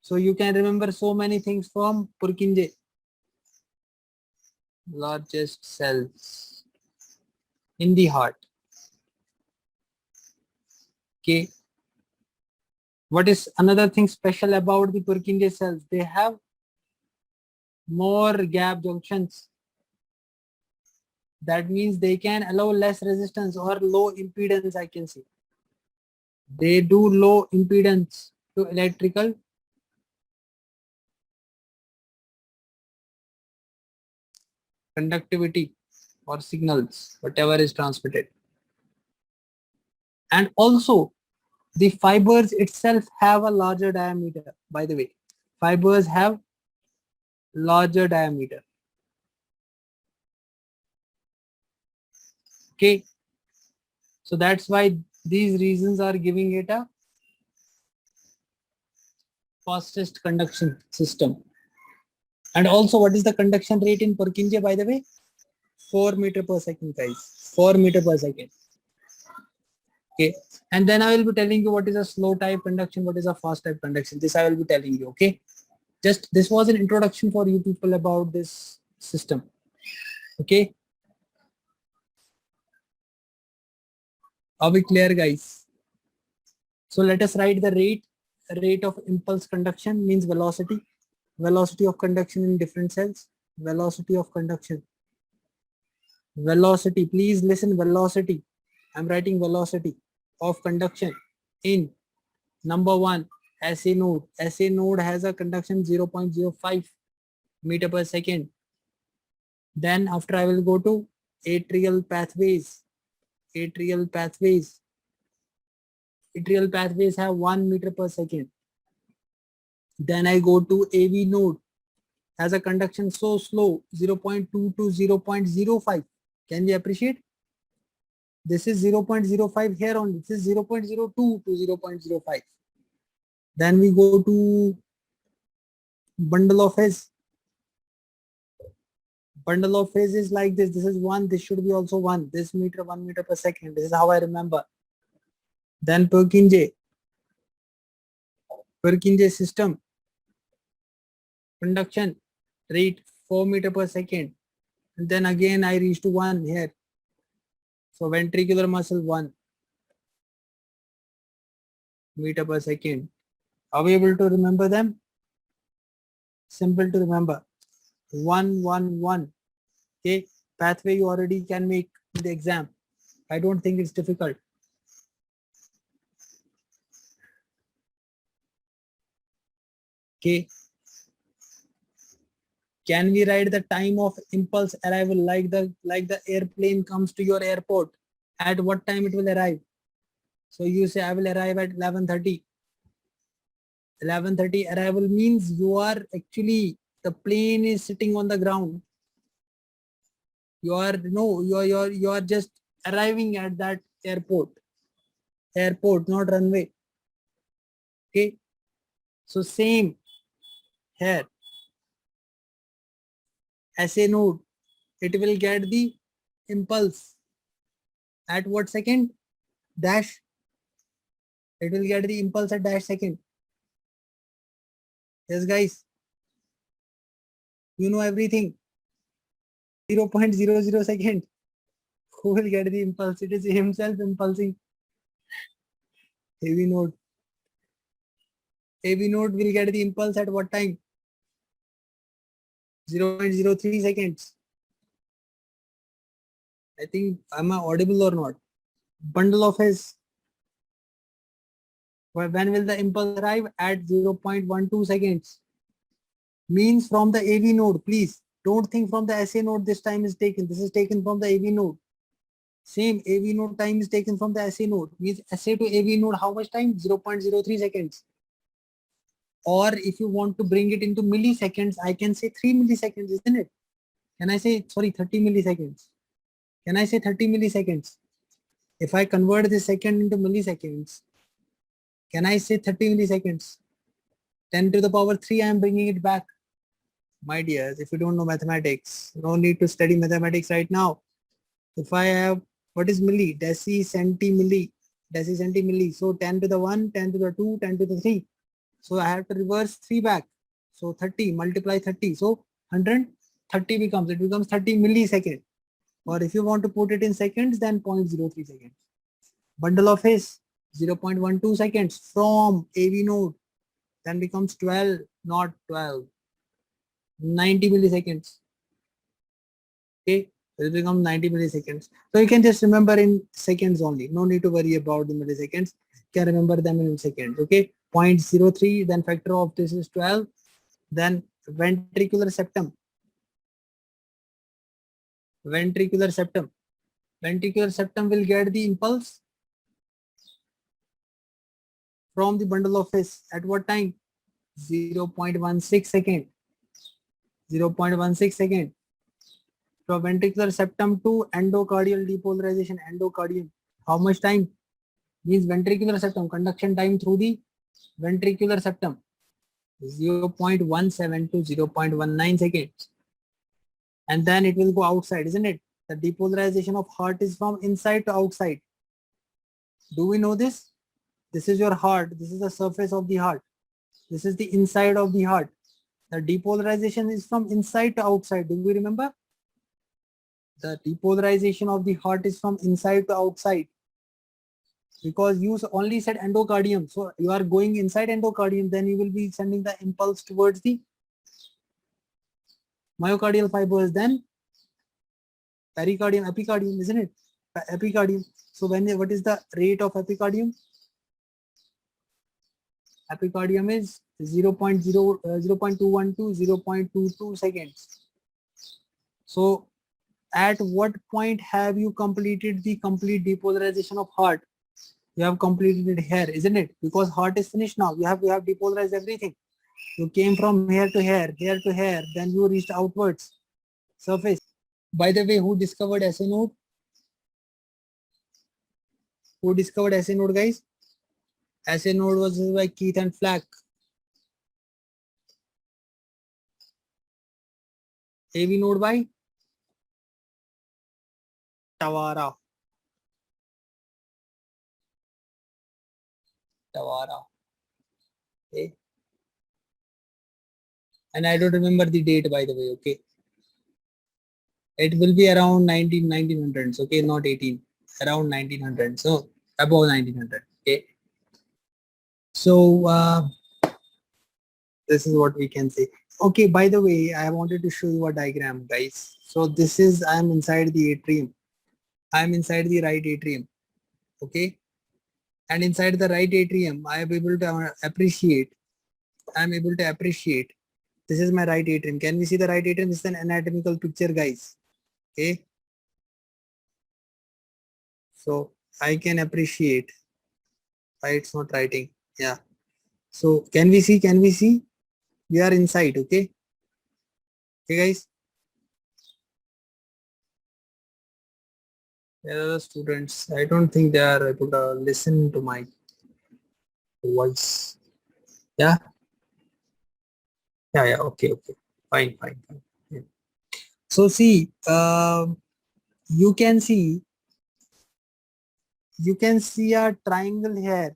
Speaker 1: So you can remember so many things from Purkinje. Largest cells in the heart. Okay. What is another thing special about the Purkinje cells? They have more gap junctions. That means they can allow less resistance or low impedance, I can say. They do low impedance to electrical conductivity or signals, whatever is transmitted. And also the fibers itself have a larger diameter. By the way, fibers have larger diameter. Okay. So that's why these reasons are giving it a fastest conduction system. And also, what is the conduction rate in Purkinje, by the way? 4 meter per second, guys. 4 meter per second. Okay. And then I will be telling you what is a slow type conduction, what is a fast type conduction. This I will be telling you. Okay. Just this was an introduction for you people about this system. Okay. Are we clear, guys? So let us write the rate of impulse conduction means velocity of conduction in different cells, velocity of conduction, velocity, please listen, velocity, I'm writing velocity of conduction in number 1 SA node. SA node has a conduction 0.05 meter per second. Then after I will go to atrial pathways. Atrial pathways have 1 meter per second. Then I go to AV node, has a conduction so slow, 0.2 to 0.05. Can we appreciate? This is 0.05 here only. This is 0.02 to 0.05. Then we go to bundle of phase. Bundle of phase is like this. This is 1. This should be also 1. This meter, 1 meter per second. This is how I remember. Then Purkinje system. conduction rate 4 meter per second. And then again I reach to 1 here. So ventricular muscle 1 meter per second. Are we able to remember them? Simple to remember. 1, 1, 1. Okay. Pathway you already can make in the exam. I don't think it's difficult. Okay. Can we write the time of impulse arrival like the airplane comes to your airport? At what time it will arrive? So you say I will arrive at 11:30. 11:30 arrival means you are actually, the plane is sitting on the ground. You are just arriving at that airport. Airport, not runway. Okay. So same here. SA node, it will get the impulse at what second? Dash. It will get the impulse at dash second. Yes, guys. You know everything. 0.00 second. Who will get the impulse? It is himself impulsing. AV node. AV node will get the impulse at what time? 0.03 seconds. I think, am I audible or not? Bundle of his. When will the impulse arrive? At 0.12 seconds. Means from the AV node, please. Don't think from the SA node this time is taken. This is taken from the AV node. Same AV node time is taken from the SA node. Means SA to AV node, how much time? 0.03 seconds. Or if you want to bring it into milliseconds, I can say 3 milliseconds, isn't it? Can I say, sorry, 30 milliseconds? Can I say 30 milliseconds? If I convert this second into milliseconds, can I say 30 milliseconds? 10 to the power 3, I am bringing it back. My dears, if you don't know mathematics, no need to study mathematics right now. If I have, what is milli? Deci, centi, milli. Deci, centi, milli. So 10 to the 1, 10 to the 2, 10 to the 3. So I have to reverse 3 back. So 30, multiply 30. So 130 becomes, it becomes 30 millisecond. Or if you want to put it in seconds, then 0.03 seconds. Bundle of phase, 0.12 seconds from AV node, then becomes 12, not 12. 90 milliseconds. Okay, it will become 90 milliseconds. So you can just remember in seconds only. No need to worry about the milliseconds. You can remember them in seconds. Okay, 0.03, then factor of this is 12. Then ventricular septum. Ventricular septum. Ventricular septum will get the impulse from the bundle of phase at what time? 0.16 second. 0.16 second. From ventricular septum to endocardial depolarization, endocardium. How much time? Means ventricular septum, conduction time through the ventricular septum, 0.17 to 0.19 seconds. And then it will go outside, isn't it? The depolarization of heart is from inside to outside. Do we know this? This is your heart. This is the surface of the heart. This is the inside of the heart. The depolarization is from inside to outside. Do we remember? The depolarization of the heart is from inside to outside. Because you only said endocardium. So you are going inside endocardium, then you will be sending the impulse towards the myocardial fibers, then pericardium, epicardium, isn't it? Epicardium. So what is the rate of epicardium? Epicardium is 0.21 to 0.22 seconds. So at what point have you completed the complete depolarization of heart? You have completed it here, isn't it? Because heart is finished now. You have depolarized everything. You came from here to here to here, then you reached outwards, surface. By the way, who discovered SA node? Who discovered SA node, guys? SA node was by Keith and Flack. AV node by Tawara. Tawara. Okay. And I don't remember the date, by the way. Okay, it will be around 1900s. Okay, not 18, around 1900. So above 1900. Okay, so this is what we can say. Okay, by the way, I wanted to show you a diagram, guys. So this is, I'm inside the atrium. I'm inside the right atrium. Okay, and inside the right atrium, I am able to appreciate. I'm able to appreciate. This is my right atrium. Can we see the right atrium? This is an anatomical picture, guys. Okay, so I can appreciate. Why it's not writing? Yeah. So can we see? Can we see? We are inside. Okay. Okay, guys. There are the students. I don't think they are able to listen to my voice. Yeah. Yeah. Yeah. Okay. Okay. Fine. Fine. Fine. Yeah. So see, you can see, a triangle here.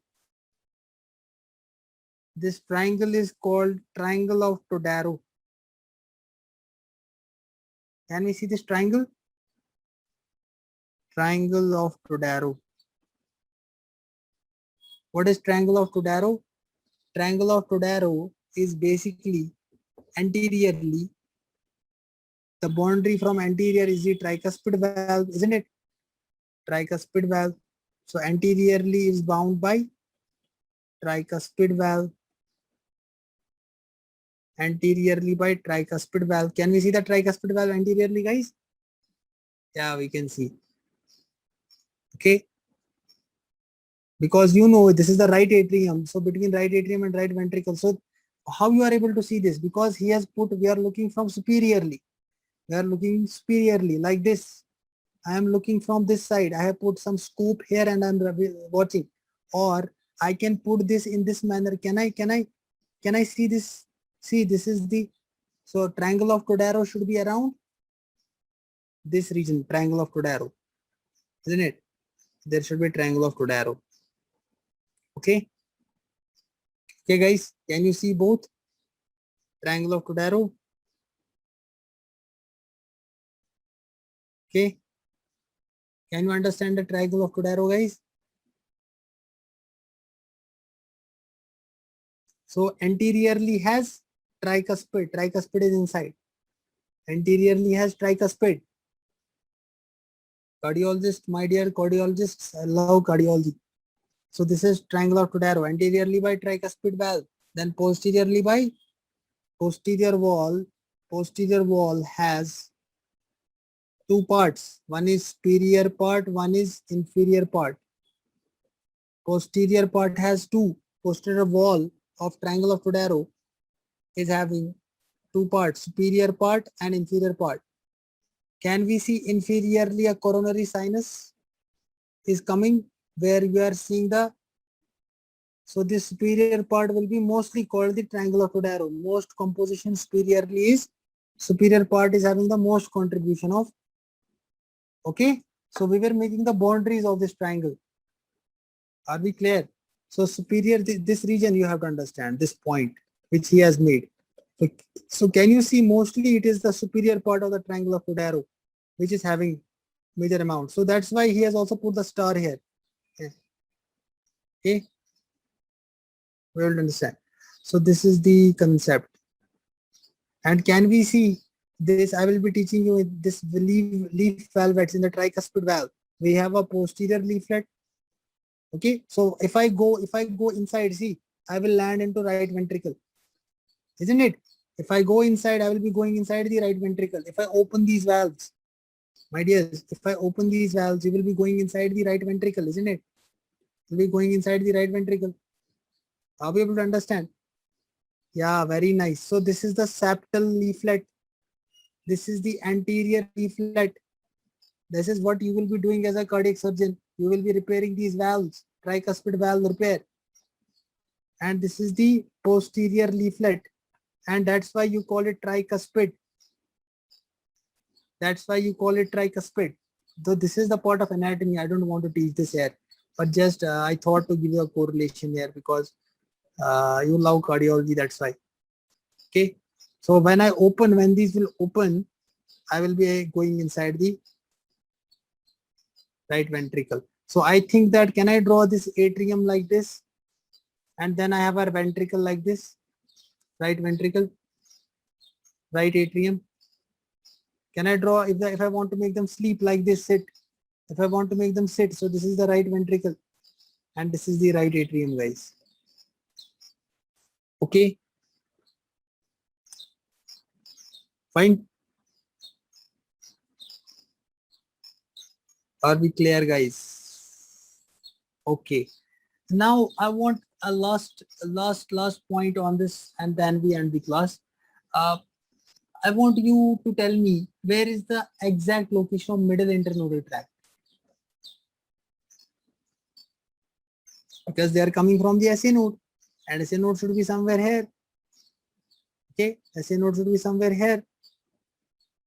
Speaker 1: This triangle is called triangle of Todaro. Can we see this triangle? Triangle of Todaro. What is triangle of Todaro? Triangle of Todaro is basically anteriorly, the boundary from anterior is the tricuspid valve, isn't it? Tricuspid valve. So anteriorly is bound by tricuspid valve. Anteriorly by tricuspid valve. Can we see the tricuspid valve anteriorly, guys? Yeah, we can see. Okay. Because you know this is the right atrium. So between right atrium and right ventricle. So how you are able to see this? Because he has put, we are looking from superiorly. We are looking superiorly like this. I am looking from this side. I have put some scoop here and I'm watching. Or I can put this in this manner. Can I see this? See, this is the, so triangle of Todaro should be around this region, triangle of Todaro, isn't it? There should be triangle of Todaro. Okay. Okay, guys, can you see both? Triangle of Todaro. Okay. Can you understand the triangle of Todaro, guys? So anteriorly has tricuspid. Tricuspid is inside. Anteriorly has tricuspid. Cardiologist, my dear cardiologists, I love cardiology. So this is triangle of Todaro. Anteriorly by tricuspid valve. Then posteriorly by posterior wall. Posterior wall has two parts. One is superior part, one is inferior part. Posterior part has two. Posterior wall of triangle of Todaro is having two parts, superior part and inferior part. Can we see inferiorly a coronary sinus is coming where we are seeing the, so this superior part will be mostly called the triangle of Todaro. Most composition superiorly is, superior part is having the most contribution of, okay. So we were making the boundaries of this triangle. Are we clear? So superior, this region you have to understand, this point which he has made. So can you see mostly it is the superior part of the triangle of Todaro which is having major amount. So that's why he has also put the star here. Okay, we will understand. So this is the concept. And can we see this? I will be teaching you this leaf valvettes in the tricuspid valve. We have a posterior leaflet. Okay, so if I go inside, see, I will land into right ventricle, isn't it? If I go inside, I will be going inside the right ventricle. If I open these valves, my dears, if I open these valves, you will be going inside the right ventricle, isn't it? You'll be going inside the right ventricle. Are we able to understand? Yeah, very nice. So this is the septal leaflet. This is the anterior leaflet. This is what you will be doing as a cardiac surgeon. You will be repairing these valves, tricuspid valve repair. And this is the posterior leaflet. And that's why you call it tricuspid. That's why you call it tricuspid. Though this is the part of anatomy, I don't want to teach this here. But just I thought to give you a correlation here because you love cardiology, that's why. Okay. So when these will open, I will be going inside the right ventricle. So I think that, can I draw this atrium like this? And then I have a ventricle like this, right ventricle, right atrium. Can I draw, if I want to make them sleep like this, sit, if I want to make them sit, so this is the right ventricle and this is the right atrium, guys. Okay. Fine. Are we clear, guys? Okay. Now I want a last point on this, and then we end the class. I want you to tell me where is the exact location of middle internodal tract, because they are coming from the SA node, and SA node should be somewhere here. Okay, SA node should be somewhere here.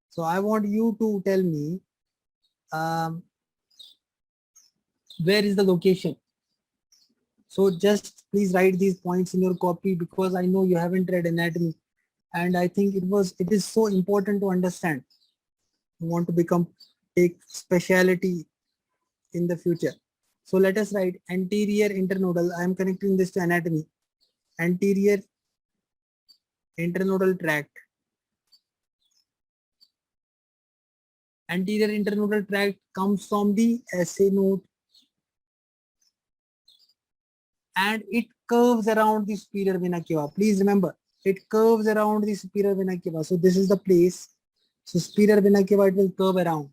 Speaker 1: So I want you to tell me where is the location. So just please write these points in your copy, because I know you haven't read anatomy, and I think it is so important to understand. You want to take specialty in the future. So let us write anterior internodal. I am connecting this to anatomy. Anterior internodal tract. Anterior internodal tract comes from the SA node and it curves around the superior vena cava. Please remember, it curves around the superior vena cava. So this is the place. So superior vena cava, it will curve around.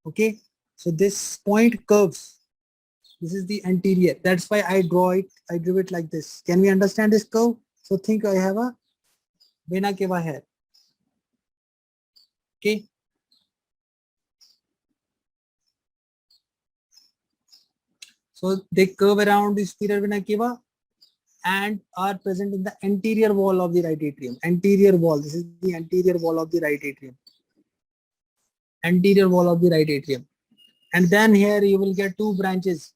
Speaker 1: Okay. So this point curves. This is the anterior. That's why I drew it like this. Can we understand this curve? So think I have a vena cava here. Okay. So they curve around the superior vena cava and are present in the anterior wall of the right atrium. Anterior wall. This is the anterior wall of the right atrium. Anterior wall of the right atrium. And then here you will get two branches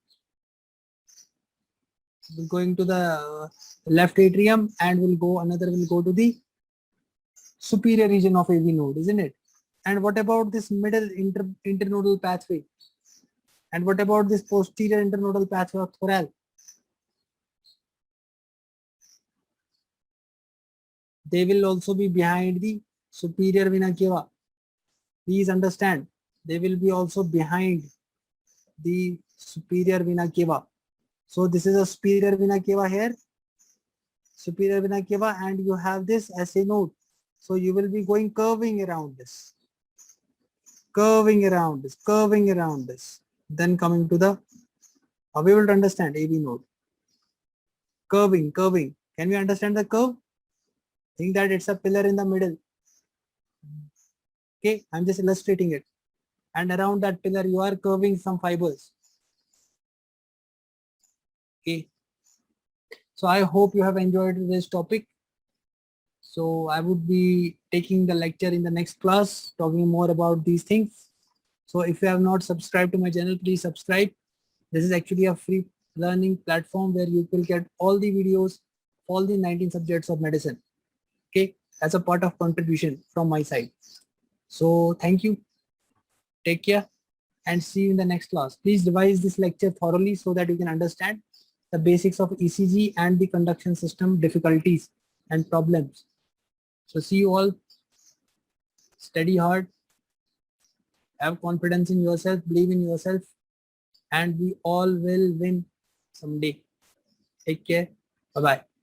Speaker 1: going to the left atrium, and another will go to the superior region of AV node, isn't it? And what about this middle internodal pathway? And what about this posterior internodal pathway of thoral? They will also be behind the superior vena cava. Please understand, they will be also behind the superior vena cava. So this is a superior vena cava here, superior vena cava, and you have this SA node. So you will be going curving around this, curving around this, curving around this, then coming to the, are we able to understand AV node? Curving, curving. Can we understand the curve? Think that it's a pillar in the middle. Okay, I'm just illustrating it. And around that pillar, you are curving some fibers. Okay. So I hope you have enjoyed this topic. So I would be taking the lecture in the next class, talking more about these things. So if you have not subscribed to my channel, please subscribe. This is actually a free learning platform where you will get all the videos, all the 19 subjects of medicine. Okay, as a part of contribution from my side. So thank you. Take care and see you in the next class. Please revise this lecture thoroughly so that you can understand the basics of ECG and the conduction system difficulties and problems. So see you all. Study hard. Have confidence in yourself. Believe in yourself. And we all will win someday. Take care. Bye-bye.